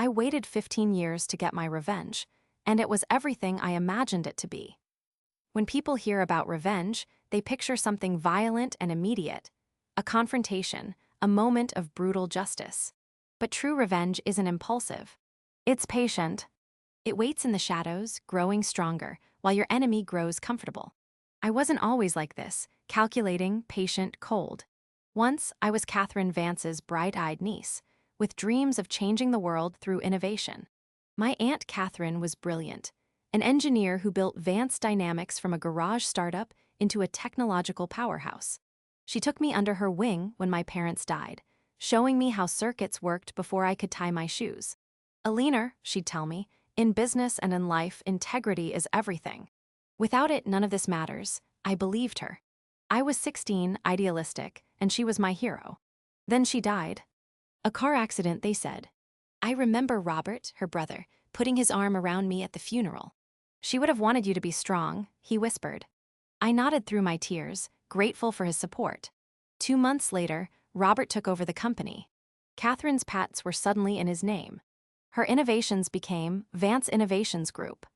I waited 15 years to get my revenge, and it was everything I imagined it to be. When people hear about revenge, they picture something violent and immediate, a confrontation, a moment of brutal justice. But true revenge isn't impulsive. It's patient. It waits in the shadows, growing stronger, while your enemy grows comfortable. I wasn't always like this, calculating, patient, cold. Once, I was Catherine Vance's bright-eyed niece, with dreams of changing the world through innovation. My Aunt Catherine was brilliant, an engineer who built Vance Dynamics from a garage startup into a technological powerhouse. She took me under her wing when my parents died, showing me how circuits worked before I could tie my shoes. "Alina," she'd tell me, "in business and in life, integrity is everything. Without it, none of this matters." I believed her. I was 16, idealistic, and she was my hero. Then she died. A car accident, they said. I remember Robert, her brother, putting his arm around me at the funeral. "She would have wanted you to be strong," he whispered. I nodded through my tears, grateful for his support. 2 months later, Robert took over the company. Catherine's pats were suddenly in his name. Her innovations became Vance Innovations Group.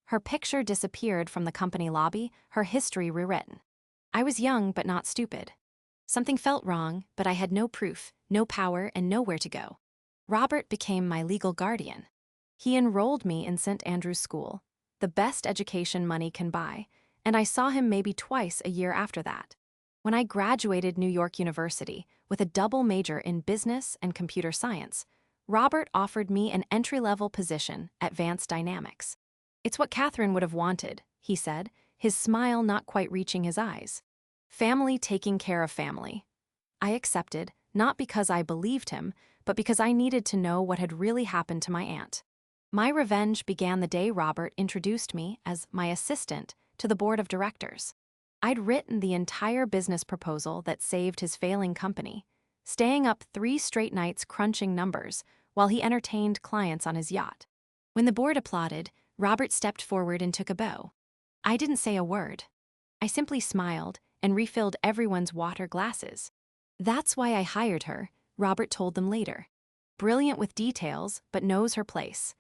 Her picture disappeared from the company lobby, her history rewritten. I was young but not stupid. Something felt wrong, but I had no proof, no power, and nowhere to go. Robert became my legal guardian. He enrolled me in St. Andrew's School, the best education money can buy, and I saw him maybe twice a year after that. When I graduated New York University with a double major in business and computer science, Robert offered me an entry-level position at Vance Dynamics. "It's what Catherine would have wanted," he said, his smile not quite reaching his eyes. Family taking care of family. I accepted, not because I believed him, but because I needed to know what had really happened to my aunt. My revenge began the day Robert introduced me as my assistant to the board of directors. I'd written the entire business proposal that saved his failing company, staying up 3 straight nights crunching numbers while he entertained clients on his yacht. When the board applauded, Robert stepped forward and took a bow. I didn't say a word. I simply smiled and refilled everyone's water glasses. "That's why I hired her," Robert told them later. "Brilliant with details, but knows her place."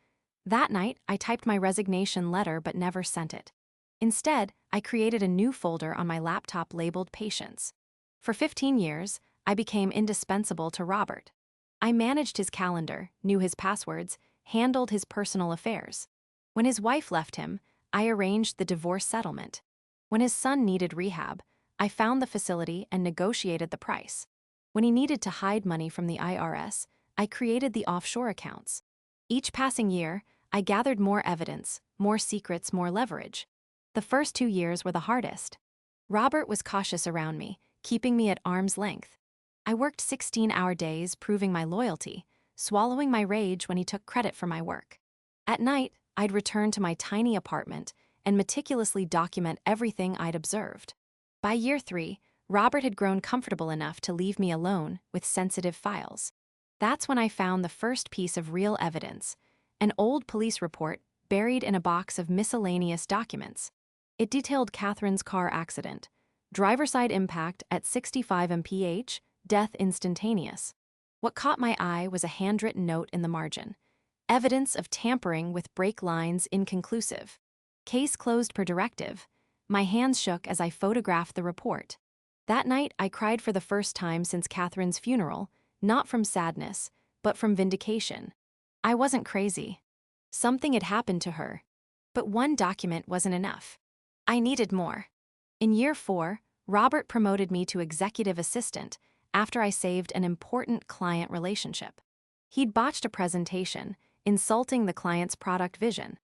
That night, I typed my resignation letter but never sent it. Instead, I created a new folder on my laptop labeled Patience. For 15 years, I became indispensable to Robert. I managed his calendar, knew his passwords, handled his personal affairs. When his wife left him, I arranged the divorce settlement. When his son needed rehab, I found the facility and negotiated the price. When he needed to hide money from the IRS, I created the offshore accounts. Each passing year, I gathered more evidence, more secrets, more leverage. The first 2 years were the hardest. Robert was cautious around me, keeping me at arm's length. I worked 16-hour days proving my loyalty, swallowing my rage when he took credit for my work. At night, I'd return to my tiny apartment and meticulously document everything I'd observed. By year 3, Robert had grown comfortable enough to leave me alone with sensitive files. That's when I found the first piece of real evidence, an old police report buried in a box of miscellaneous documents. It detailed Catherine's car accident, driver-side impact at 65 mph, death instantaneous. What caught my eye was a handwritten note in the margin. Evidence of tampering with brake lines inconclusive. Case closed per directive. My hands shook as I photographed the report. That night, I cried for the first time since Catherine's funeral, not from sadness, but from vindication. I wasn't crazy. Something had happened to her. But one document wasn't enough. I needed more. In year 4, Robert promoted me to executive assistant after I saved an important client relationship. He'd botched a presentation, insulting the client's product vision.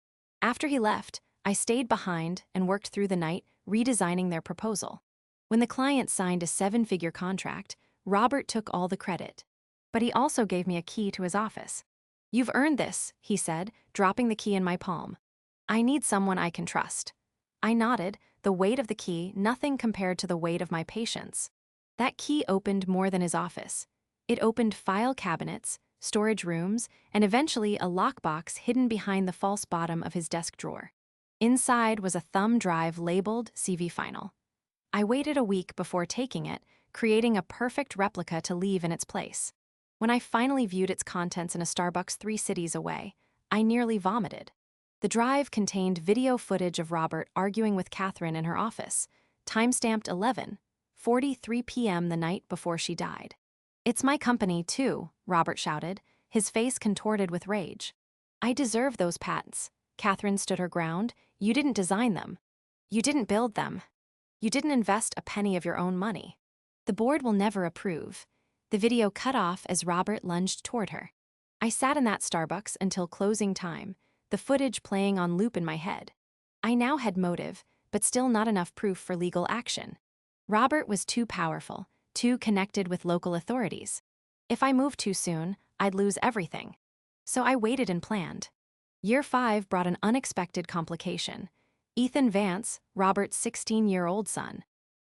After he left, I stayed behind and worked through the night, redesigning their proposal. When the client signed a 7-figure contract, Robert took all the credit. But he also gave me a key to his office. "You've earned this," he said, dropping the key in my palm. "I need someone I can trust." I nodded, the weight of the key nothing compared to the weight of my patience. That key opened more than his office. It opened file cabinets, storage rooms, and eventually a lockbox hidden behind the false bottom of his desk drawer. Inside was a thumb drive labeled CV Final. I waited a week before taking it, creating a perfect replica to leave in its place. When I finally viewed its contents in a Starbucks 3 cities away, I nearly vomited. The drive contained video footage of Robert arguing with Catherine in her office, timestamped 11:43 p.m. the night before she died. "It's my company, too," Robert shouted, his face contorted with rage. "I deserve those patents." Catherine stood her ground. "You didn't design them. You didn't build them. You didn't invest a penny of your own money. The board will never approve." The video cut off as Robert lunged toward her. I sat in that Starbucks until closing time, the footage playing on loop in my head. I now had motive, but still not enough proof for legal action. Robert was too powerful, too connected with local authorities. If I moved too soon, I'd lose everything. So I waited and planned. Year 5 brought an unexpected complication. Ethan Vance, Robert's 16-year-old son.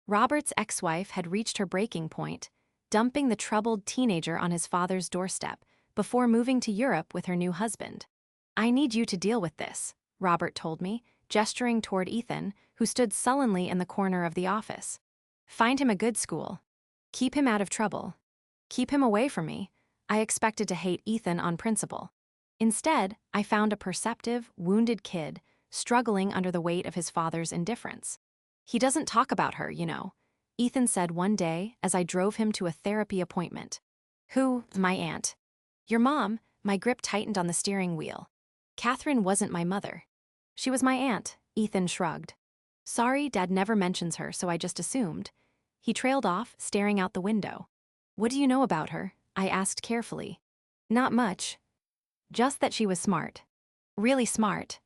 Robert's ex-wife had reached her breaking point, dumping the troubled teenager on his father's doorstep before moving to Europe with her new husband. "I need you to deal with this," Robert told me, gesturing toward Ethan, who stood sullenly in the corner of the office. "Find him a good school. Keep him out of trouble. Keep him away from me." I expected to hate Ethan on principle. Instead, I found a perceptive, wounded kid struggling under the weight of his father's indifference. "He doesn't talk about her, you know," Ethan said one day as I drove him to a therapy appointment. "Who?" "My aunt." "Your mom?" My grip tightened on the steering wheel. "Catherine wasn't my mother." "She was my aunt," Ethan shrugged. "Sorry, Dad never mentions her, so I just assumed." He trailed off, staring out the window. "What do you know about her?" I asked carefully. "Not much. Just that she was smart. Really smart.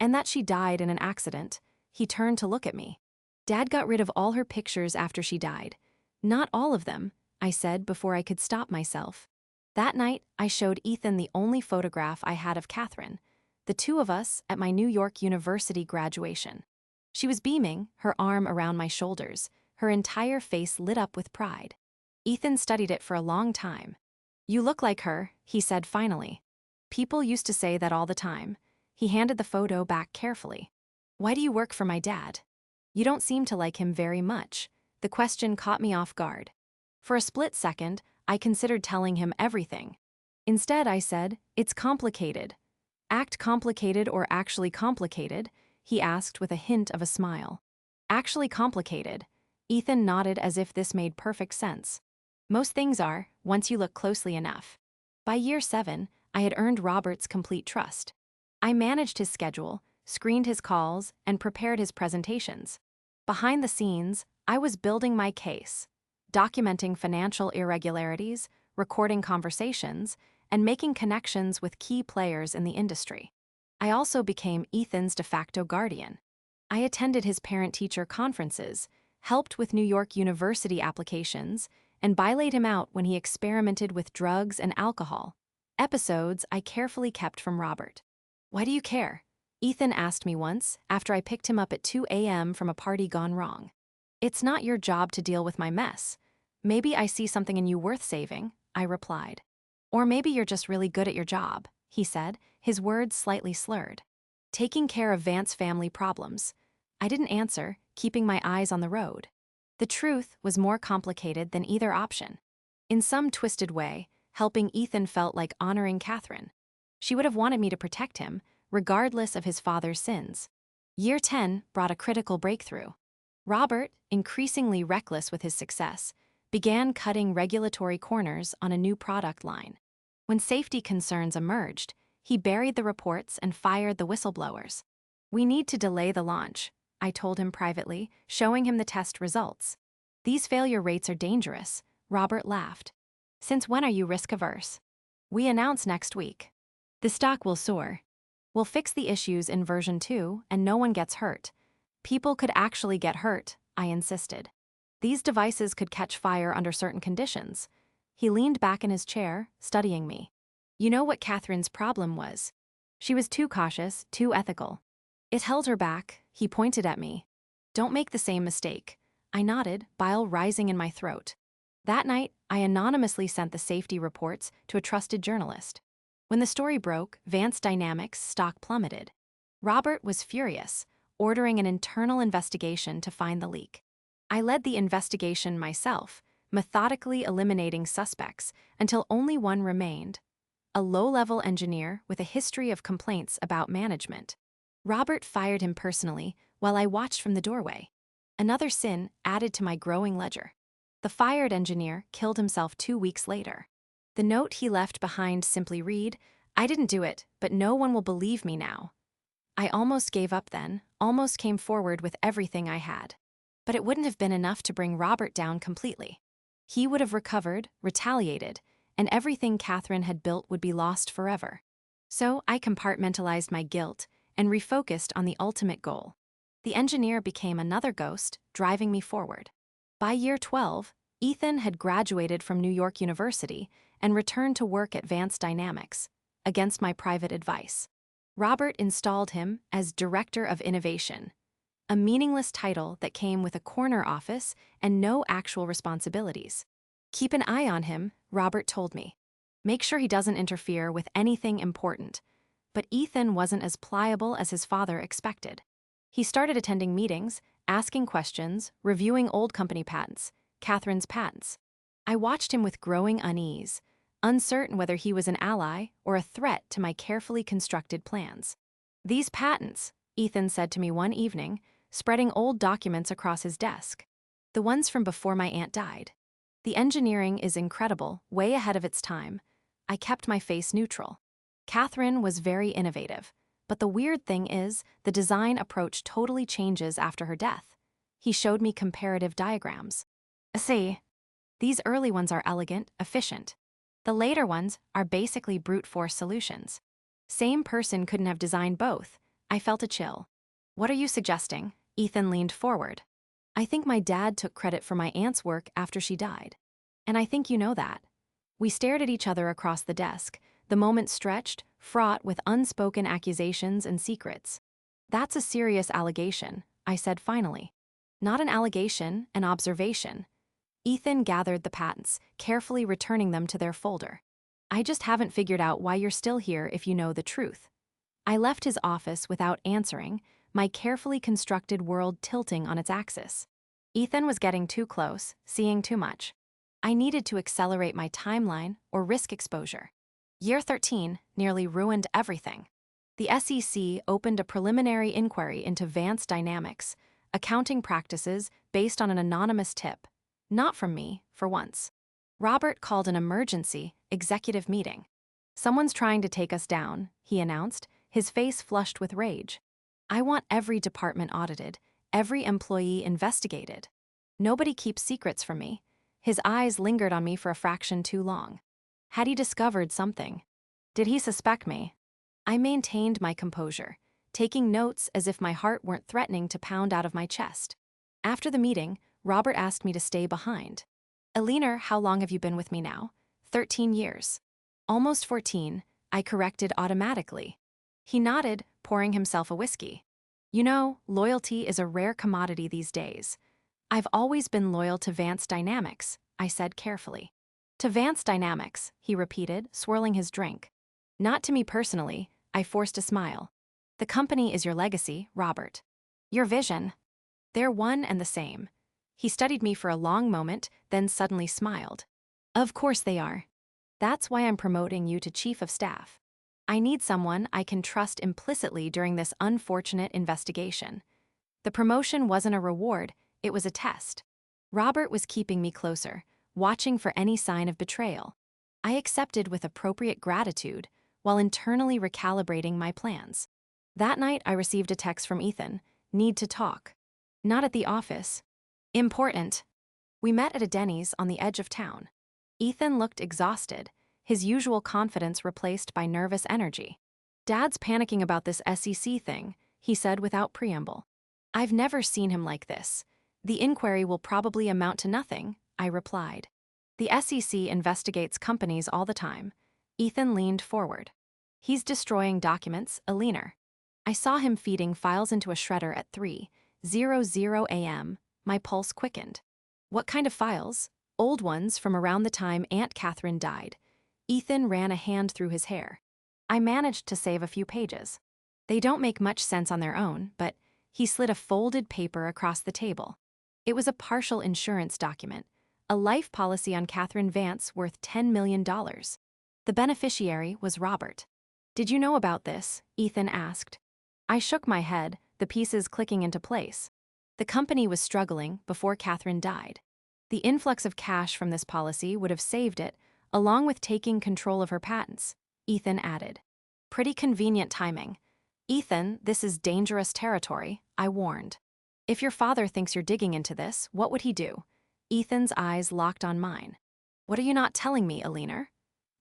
And that she died in an accident." He turned to look at me. "Dad got rid of all her pictures after she died." "Not all of them," I said before I could stop myself. That night, I showed Ethan the only photograph I had of Catherine, the two of us at my New York University graduation. She was beaming, her arm around my shoulders, her entire face lit up with pride. Ethan studied it for a long time. "You look like her," he said finally. "People used to say that all the time." He handed the photo back carefully. "Why do you work for my dad? You don't seem to like him very much." The question caught me off guard. For a split second, I considered telling him everything. Instead, I said, "It's complicated." "Act complicated or actually complicated?" he asked with a hint of a smile. "Actually complicated." Ethan nodded as if this made perfect sense. "Most things are, once you look closely enough." By year 7, I had earned Robert's complete trust. I managed his schedule, screened his calls, and prepared his presentations. Behind the scenes, I was building my case, documenting financial irregularities, recording conversations, and making connections with key players in the industry. I also became Ethan's de facto guardian. I attended his parent-teacher conferences, helped with New York University applications, and bailaid him out when he experimented with drugs and alcohol. Episodes I carefully kept from Robert. "Why do you care?" Ethan asked me once, after I picked him up at 2 a.m. from a party gone wrong. "It's not your job to deal with my mess. Maybe I see something in you worth saving," I replied. "Or maybe you're just really good at your job," he said, his words slightly slurred. "Taking care of Vance family problems." I didn't answer, keeping my eyes on the road. The truth was more complicated than either option. In some twisted way, helping Ethan felt like honoring Catherine. She would have wanted me to protect him, regardless of his father's sins. Year 10 brought a critical breakthrough. Robert, increasingly reckless with his success, began cutting regulatory corners on a new product line. When safety concerns emerged, he buried the reports and fired the whistleblowers. "We need to delay the launch," I told him privately, showing him the test results. "These failure rates are dangerous," Robert laughed. "Since when are you risk-averse?" "We announce next week. The stock will soar. We'll fix the issues in version 2 and no one gets hurt." "People could actually get hurt," I insisted. "These devices could catch fire under certain conditions." He leaned back in his chair, studying me. "You know what Catherine's problem was? She was too cautious, too ethical. It held her back." He pointed at me. "Don't make the same mistake." I nodded, bile rising in my throat. That night, I anonymously sent the safety reports to a trusted journalist. When the story broke, Vance Dynamics' stock plummeted. Robert was furious, ordering an internal investigation to find the leak. I led the investigation myself, methodically eliminating suspects until only one remained: a low-level engineer with a history of complaints about management. Robert fired him personally while I watched from the doorway. Another sin added to my growing ledger. The fired engineer killed himself 2 weeks later. The note he left behind simply read, "I didn't do it, but no one will believe me now." I almost gave up then, almost came forward with everything I had. But it wouldn't have been enough to bring Robert down completely. He would have recovered, retaliated, and everything Catherine had built would be lost forever. So I compartmentalized my guilt and refocused on the ultimate goal. The engineer became another ghost, driving me forward. By year 12, Ethan had graduated from New York University and returned to work at Advanced Dynamics, against my private advice. Robert installed him as Director of Innovation, a meaningless title that came with a corner office and no actual responsibilities. "Keep an eye on him," Robert told me. "Make sure he doesn't interfere with anything important." But Ethan wasn't as pliable as his father expected. He started attending meetings, asking questions, reviewing old company patents, Catherine's patents. I watched him with growing unease, uncertain whether he was an ally or a threat to my carefully constructed plans. "These patents," Ethan said to me one evening, spreading old documents across his desk. "The ones from before my aunt died. The engineering is incredible, way ahead of its time." I kept my face neutral. Catherine was very innovative, but the weird thing is, the design approach totally changes after her death. He showed me comparative diagrams. "See, these early ones are elegant, efficient. The later ones are basically brute force solutions. Same person couldn't have designed both." I felt a chill. "What are you suggesting?" Ethan leaned forward. "I think my dad took credit for my aunt's work after she died. And I think you know that." We stared at each other across the desk, the moment stretched, fraught with unspoken accusations and secrets. "That's a serious allegation," I said finally. "Not an allegation, an observation." Ethan gathered the patents, carefully returning them to their folder. "I just haven't figured out why you're still here if you know the truth." I left his office without answering, my carefully constructed world tilting on its axis. Ethan was getting too close, seeing too much. I needed to accelerate my timeline or risk exposure. Year 13 nearly ruined everything. The SEC opened a preliminary inquiry into Advanced Dynamics, accounting practices based on an anonymous tip. Not from me, for once. Robert called an emergency executive meeting. "Someone's trying to take us down," he announced, his face flushed with rage. "I want every department audited, every employee investigated. Nobody keeps secrets from me." His eyes lingered on me for a fraction too long. Had he discovered something? Did he suspect me? I maintained my composure, taking notes as if my heart weren't threatening to pound out of my chest. After the meeting, Robert asked me to stay behind. "Eleanor, how long have you been with me now?" 13 years. "Almost 14, I corrected automatically. He nodded, pouring himself a whiskey. "You know, loyalty is a rare commodity these days." "I've always been loyal to Advanced Dynamics," I said carefully. "To Advanced Dynamics," he repeated, swirling his drink. "Not to me personally," I forced a smile. "The company is your legacy, Robert. Your vision. They're one and the same." He studied me for a long moment, then suddenly smiled. "Of course they are. That's why I'm promoting you to Chief of Staff. I need someone I can trust implicitly during this unfortunate investigation." The promotion wasn't a reward, it was a test. Robert was keeping me closer, watching for any sign of betrayal. I accepted with appropriate gratitude, while internally recalibrating my plans. That night, I received a text from Ethan. "Need to talk." "Not at the office." "Important." We met at a Denny's on the edge of town. Ethan looked exhausted, his usual confidence replaced by nervous energy. "Dad's panicking about this SEC thing," he said without preamble. "I've never seen him like this. The inquiry will probably amount to nothing," I replied. "The SEC investigates companies all the time." Ethan leaned forward. "He's destroying documents, Eleanor." I saw him feeding files into a shredder at 3:00 a.m. My pulse quickened. "What kind of files?" "Old ones from around the time Aunt Catherine died." Ethan ran a hand through his hair. "I managed to save a few pages. They don't make much sense on their own, but..." He slid a folded paper across the table. It was a partial insurance document, a life policy on Catherine Vance worth $10 million. The beneficiary was Robert. "Did you know about this?" Ethan asked. I shook my head, the pieces clicking into place. The company was struggling before Catherine died. The influx of cash from this policy would have saved it, along with taking control of her patents, Ethan added. Pretty convenient timing. Ethan, this is dangerous territory, I warned. If your father thinks you're digging into this, what would he do? Ethan's eyes locked on mine. What are you not telling me, Alina?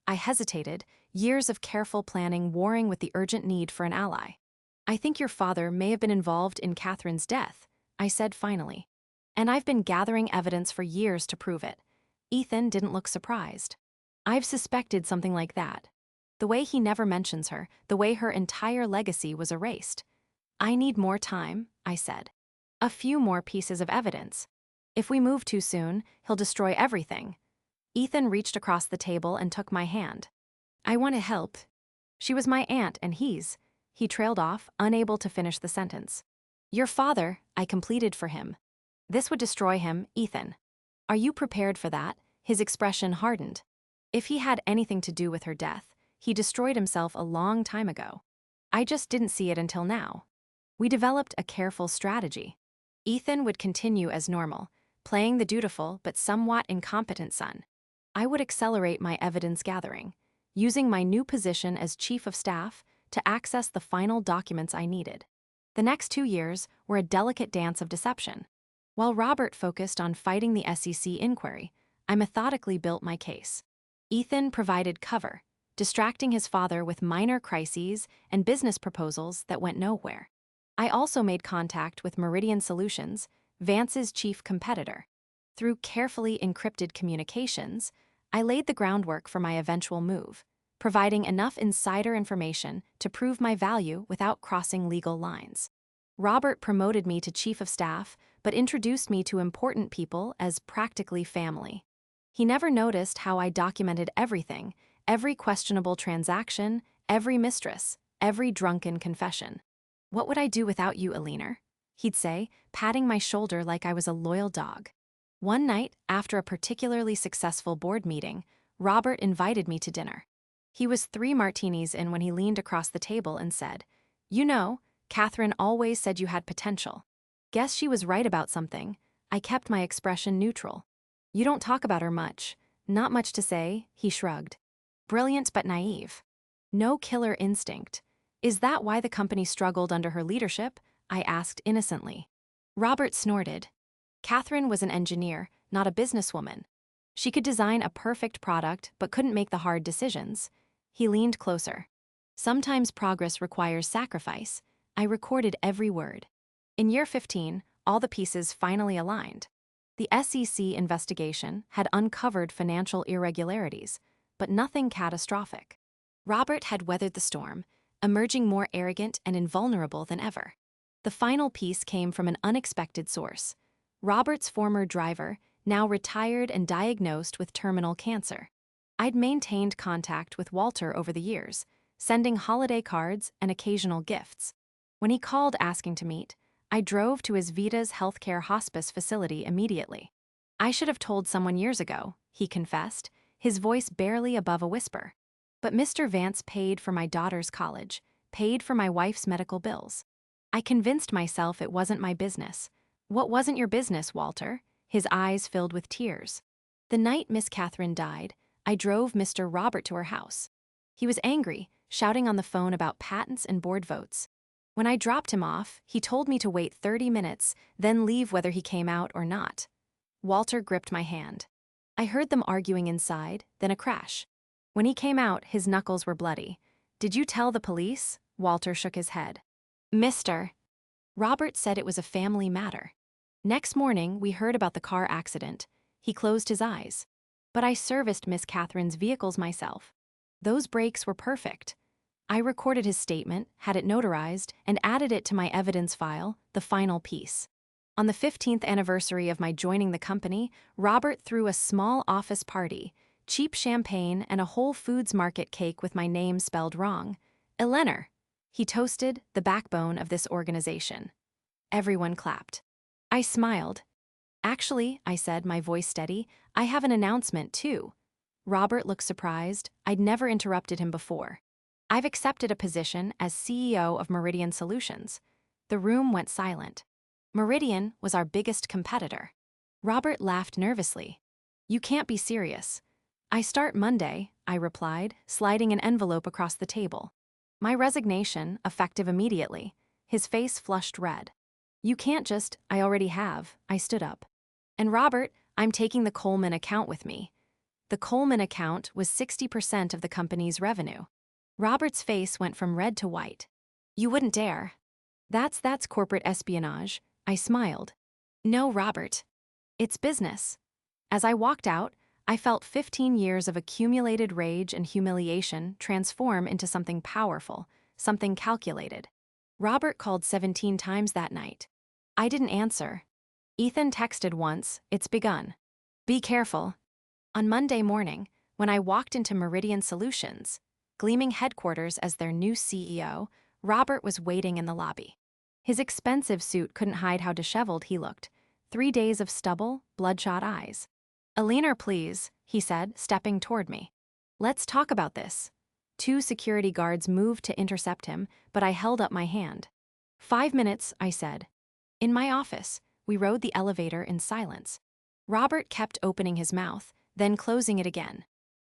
I hesitated, years of careful planning warring with the urgent need for an ally. I think your father may have been involved in Catherine's death, I said finally. And I've been gathering evidence for years to prove it. Ethan didn't look surprised. I've suspected something like that. The way he never mentions her, the way her entire legacy was erased. I need more time, I said. A few more pieces of evidence. If we move too soon, he'll destroy everything. Ethan reached across the table and took my hand. I want to help. She was my aunt and he trailed off, unable to finish the sentence. Your father, I completed for him. This would destroy him, Ethan. Are you prepared for that? His expression hardened. If he had anything to do with her death, he destroyed himself a long time ago. I just didn't see it until now. We developed a careful strategy. Ethan would continue as normal, playing the dutiful but somewhat incompetent son. I would accelerate my evidence gathering, using my new position as chief of staff to access the final documents I needed. The next 2 years were a delicate dance of deception. While Robert focused on fighting the SEC inquiry, I methodically built my case. Ethan provided cover, distracting his father with minor crises and business proposals that went nowhere. I also made contact with Meridian Solutions, Vance's chief competitor. Through carefully encrypted communications, I laid the groundwork for my eventual move, providing enough insider information to prove my value without crossing legal lines. Robert promoted me to chief of staff, but introduced me to important people as practically family. He never noticed how I documented everything, every questionable transaction, every mistress, every drunken confession. What would I do without you, Alina? He'd say, patting my shoulder like I was a loyal dog. One night, after a particularly successful board meeting, Robert invited me to dinner. He was 3 martinis in when he leaned across the table and said, "You know, Catherine always said you had potential. Guess she was right about something." I kept my expression neutral. "You don't talk about her much." "Not much to say," he shrugged. "Brilliant but naive. No killer instinct. Is that why the company struggled under her leadership?" I asked innocently. Robert snorted. Catherine was an engineer, not a businesswoman. She could design a perfect product but couldn't make the hard decisions. He leaned closer. Sometimes progress requires sacrifice. I recorded every word. In year 15, all the pieces finally aligned. The SEC investigation had uncovered financial irregularities, but nothing catastrophic. Robert had weathered the storm, emerging more arrogant and invulnerable than ever. The final piece came from an unexpected source. Robert's former driver, now retired and diagnosed with terminal cancer. I'd maintained contact with Walter over the years, sending holiday cards and occasional gifts. When he called asking to meet, I drove to his Vita's healthcare hospice facility immediately. "I should have told someone years ago," he confessed, his voice barely above a whisper. "But Mr. Vance paid for my daughter's college, paid for my wife's medical bills. I convinced myself it wasn't my business." "What wasn't your business, Walter?" His eyes filled with tears. "The night Miss Catherine died, I drove Mr. Robert to her house. He was angry, shouting on the phone about patents and board votes. When I dropped him off, he told me to wait 30 minutes, then leave whether he came out or not." Walter gripped my hand. I heard them arguing inside, then a crash. When he came out, his knuckles were bloody. "Did you tell the police?" Walter shook his head. "Mr. Robert said it was a family matter. Next morning, we heard about the car accident." He closed his eyes. "But I serviced Miss Catherine's vehicles myself. Those brakes were perfect." I recorded his statement, had it notarized, and added it to my evidence file, the final piece. On the 15th anniversary of my joining the company, Robert threw a small office party, cheap champagne and a Whole Foods Market cake with my name spelled wrong. "Eleanor." He toasted, the backbone of this organization. Everyone clapped. I smiled. Actually, I said, my voice steady, I have an announcement too. Robert looked surprised. I'd never interrupted him before. I've accepted a position as CEO of Meridian Solutions. The room went silent. Meridian was our biggest competitor. Robert laughed nervously. You can't be serious. I start Monday, I replied, sliding an envelope across the table. My resignation, effective immediately. His face flushed red. You can't just, I already have, I stood up. And Robert, I'm taking the Coleman account with me. The Coleman account was 60% of the company's revenue. Robert's face went from red to white. You wouldn't dare. That's corporate espionage, I smiled. No, Robert. It's business. As I walked out, I felt 15 years of accumulated rage and humiliation transform into something powerful, something calculated. Robert called 17 times that night. I didn't answer. Ethan texted once, it's begun. Be careful. On Monday morning, when I walked into Meridian Solutions, gleaming headquarters as their new CEO, Robert was waiting in the lobby. His expensive suit couldn't hide how disheveled he looked. 3 days of stubble, bloodshot eyes. A leaner, please, he said, stepping toward me. Let's talk about this. 2 security guards moved to intercept him, but I held up my hand. 5 minutes, I said. In my office, we rode the elevator in silence. Robert kept opening his mouth, then closing it again.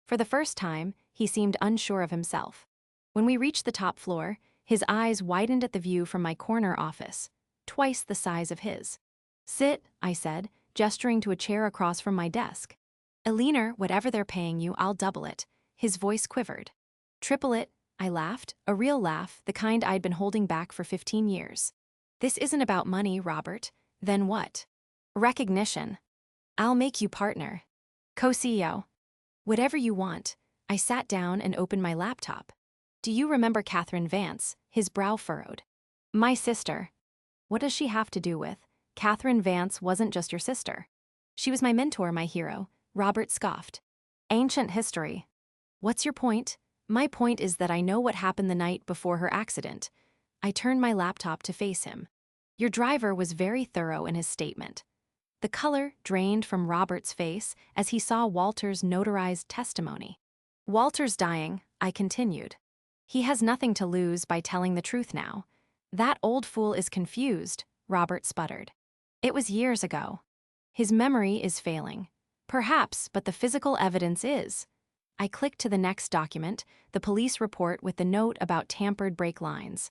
For the first time, he seemed unsure of himself. When we reached the top floor, his eyes widened at the view from my corner office, twice the size of his. Sit, I said, gesturing to a chair across from my desk. A leaner, whatever they're paying you, I'll double it. His voice quivered. Triple it, I laughed, a real laugh, the kind I'd been holding back for 15 years. This isn't about money, Robert. Then what? Recognition. I'll make you partner. Co-CEO. Whatever you want. I sat down and opened my laptop. Do you remember Catherine Vance? His brow furrowed. My sister. What does she have to do with? Catherine Vance wasn't just your sister. She was my mentor, my hero. Robert scoffed. Ancient history. What's your point? My point is that I know what happened the night before her accident. I turned my laptop to face him. Your driver was very thorough in his statement. The color drained from Robert's face as he saw Walter's notarized testimony. Walter's dying, I continued. He has nothing to lose by telling the truth now. That old fool is confused, Robert sputtered. It was years ago. His memory is failing. Perhaps, but the physical evidence is. I clicked to the next document, the police report with the note about tampered brake lines.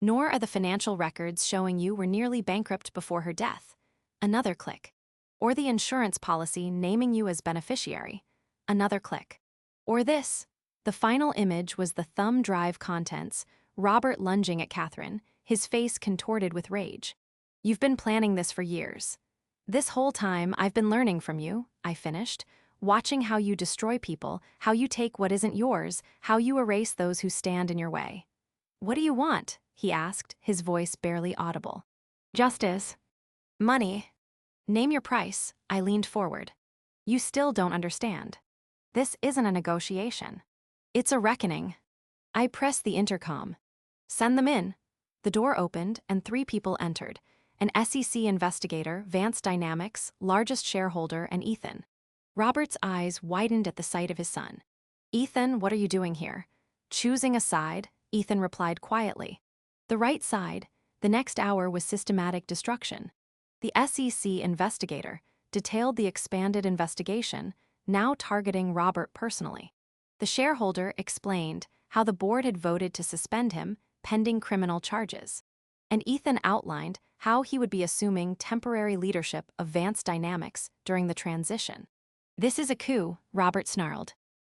Nor are the financial records showing you were nearly bankrupt before her death. Another click. Or the insurance policy naming you as beneficiary. Another click. Or this. The final image was the thumb drive contents, Robert lunging at Catherine, his face contorted with rage. You've been planning this for years. This whole time I've been learning from you, I finished, watching how you destroy people, how you take what isn't yours, how you erase those who stand in your way. What do you want? He asked, his voice barely audible. Justice. Money. Name your price, I leaned forward. You still don't understand. This isn't a negotiation. It's a reckoning. I pressed the intercom. Send them in. The door opened and 3 people entered. An SEC investigator, Vance Dynamics, largest shareholder, and Ethan. Robert's eyes widened at the sight of his son. Ethan, what are you doing here? Choosing a side, Ethan replied quietly. The right side. The next hour was systematic destruction. The SEC investigator detailed the expanded investigation, now targeting Robert personally. The shareholder explained how the board had voted to suspend him pending criminal charges. And Ethan outlined how he would be assuming temporary leadership of Vance Dynamics during the transition. This is a coup, Robert snarled.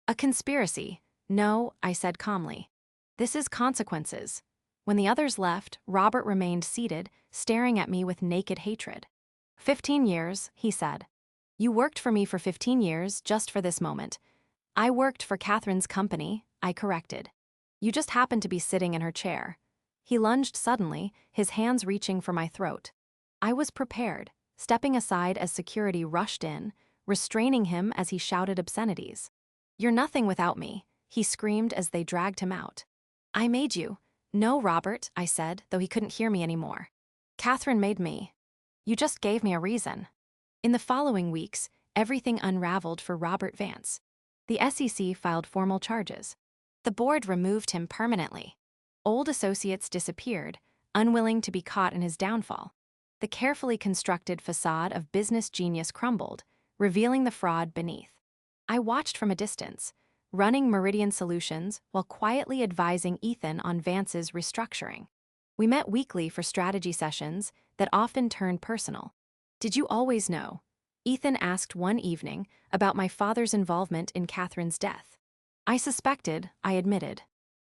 A conspiracy. No, I said calmly. This is consequences. When the others left, Robert remained seated, staring at me with naked hatred. 15 years, he said. You worked for me for 15 years just for this moment. I worked for Catherine's company, I corrected. You just happened to be sitting in her chair. He lunged suddenly, his hands reaching for my throat. I was prepared, stepping aside as security rushed in, restraining him as he shouted obscenities. You're nothing without me, he screamed as they dragged him out. I made you. No, Robert, I said, though he couldn't hear me anymore. Catherine made me. You just gave me a reason. In the following weeks, everything unraveled for Robert Vance. The SEC filed formal charges. The board removed him permanently. Old associates disappeared, unwilling to be caught in his downfall. The carefully constructed facade of business genius crumbled, revealing the fraud beneath. I watched from a distance, running Meridian Solutions while quietly advising Ethan on Vance's restructuring. We met weekly for strategy sessions that often turned personal. "Did you always know?" Ethan asked one evening about my father's involvement in Catherine's death. "I suspected," I admitted.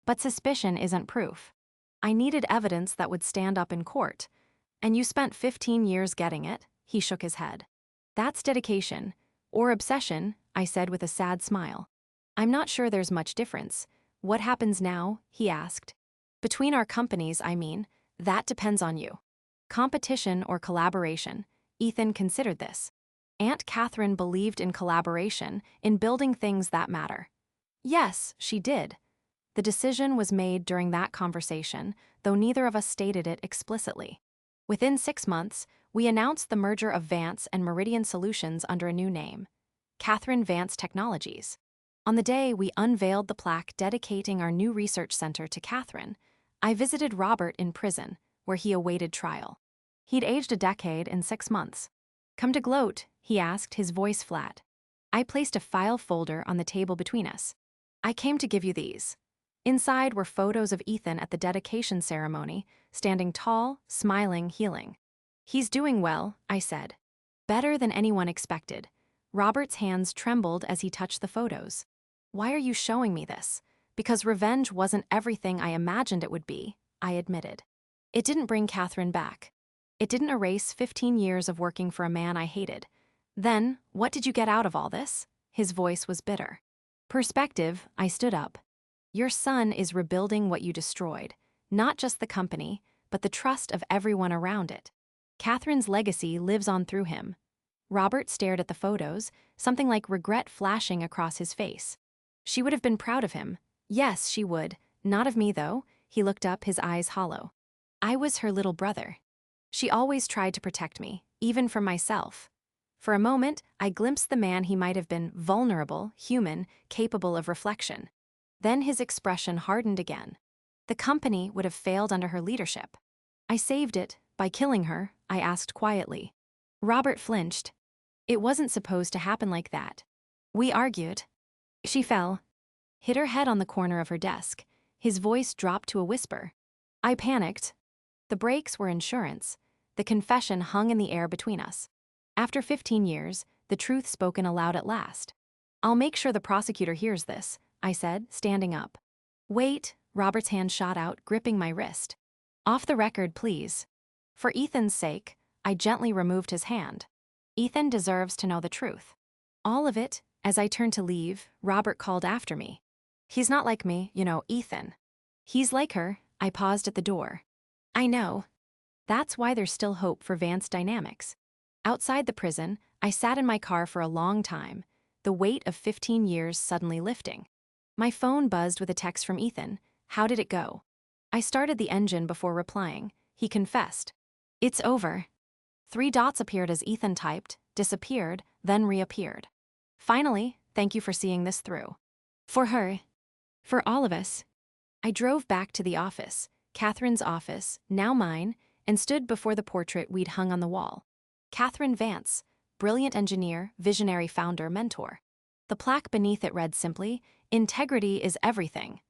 "But suspicion isn't proof. I needed evidence that would stand up in court. And you spent 15 years getting it," he shook his head. "That's dedication. Or obsession," I said with a sad smile. "I'm not sure there's much difference. What happens now?" he asked. "Between our companies, I mean, that depends on you. Competition or collaboration." Ethan considered this. Aunt Catherine believed in collaboration, in building things that matter. Yes, she did. The decision was made during that conversation, though neither of us stated it explicitly. Within 6 months, we announced the merger of Vance and Meridian Solutions under a new name, Catherine Vance Technologies. On the day we unveiled the plaque dedicating our new research center to Catherine, I visited Robert in prison, where he awaited trial. He'd aged a decade in 6 months. "Come to gloat?" he asked, his voice flat. I placed a file folder on the table between us. "I came to give you these." Inside were photos of Ethan at the dedication ceremony, standing tall, smiling, healing. "He's doing well," I said. "Better than anyone expected." Robert's hands trembled as he touched the photos. "Why are you showing me this?" "Because revenge wasn't everything I imagined it would be," I admitted. "It didn't bring Catherine back. It didn't erase 15 years of working for a man I hated. Then, what did you get out of all this?" His voice was bitter. "Perspective," I stood up. "Your son is rebuilding what you destroyed, not just the company, but the trust of everyone around it. Catherine's legacy lives on through him." Robert stared at the photos, something like regret flashing across his face. "She would have been proud of him." "Yes, she would. Not of me, though." He looked up, his eyes hollow. "I was her little brother. She always tried to protect me, even from myself." For a moment, I glimpsed the man he might have been: vulnerable, human, capable of reflection. Then his expression hardened again. "The company would have failed under her leadership." "I saved it by killing her?" I asked quietly. Robert flinched. "It wasn't supposed to happen like that. We argued. She fell." Hit her head on the corner of her desk. His voice dropped to a whisper. "I panicked." The breaks were insurance. The confession hung in the air between us. After 15 years, the truth spoken aloud at last. "I'll make sure the prosecutor hears this," I said, standing up. "Wait," Robert's hand shot out, gripping my wrist. "Off the record, please." For Ethan's sake, I gently removed his hand. "Ethan deserves to know the truth." "All of it." As I turned to leave, Robert called after me. "He's not like me, Ethan." "He's like her." I paused at the door. "I know." That's why there's still hope for Vance Dynamics. Outside the prison, I sat in my car for a long time, the weight of 15 years suddenly lifting. My phone buzzed with a text from Ethan. "How did it go?" I started the engine before replying. He confessed. "It's over." 3 dots appeared as Ethan typed, disappeared, then reappeared. "Finally, thank you for seeing this through." "For her." "For all of us." I drove back to the office, Catherine's office, now mine, and stood before the portrait we'd hung on the wall. Catherine Vance, brilliant engineer, visionary founder, mentor. The plaque beneath it read simply, "Integrity is everything."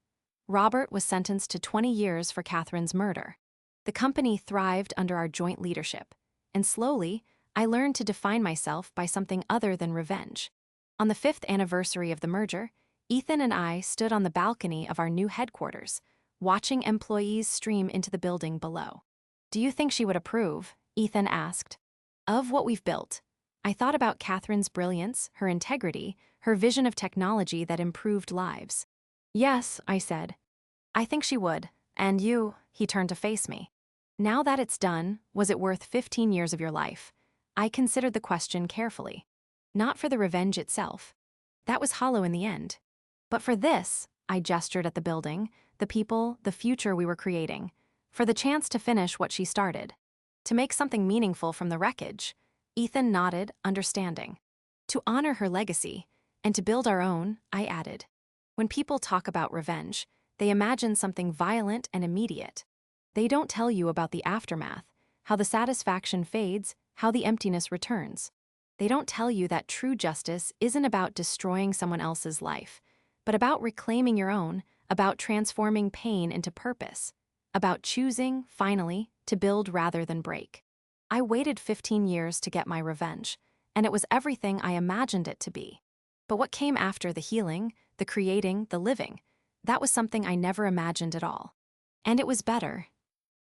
Robert was sentenced to 20 years for Catherine's murder. The company thrived under our joint leadership, and slowly, I learned to define myself by something other than revenge. On the 5th anniversary of the merger, Ethan and I stood on the balcony of our new headquarters, watching employees stream into the building below. "Do you think she would approve?" Ethan asked. "Of what we've built." I thought about Catherine's brilliance, her integrity, her vision of technology that improved lives. "Yes," I said. "I think she would. And you," he turned to face me. "Now that it's done, was it worth 15 years of your life?" I considered the question carefully. Not for the revenge itself. That was hollow in the end. But for this, I gestured at the building, the people, the future we were creating. For the chance to finish what she started. To make something meaningful from the wreckage. Ethan nodded, understanding. To honor her legacy, and to build our own, I added. When people talk about revenge, they imagine something violent and immediate. They don't tell you about the aftermath, how the satisfaction fades, how the emptiness returns. They don't tell you that true justice isn't about destroying someone else's life, but about reclaiming your own, about transforming pain into purpose, about choosing, finally, to build rather than break. I waited 15 years to get my revenge, and it was everything I imagined it to be. But what came after the healing, the creating, the living, that was something I never imagined at all. And it was better,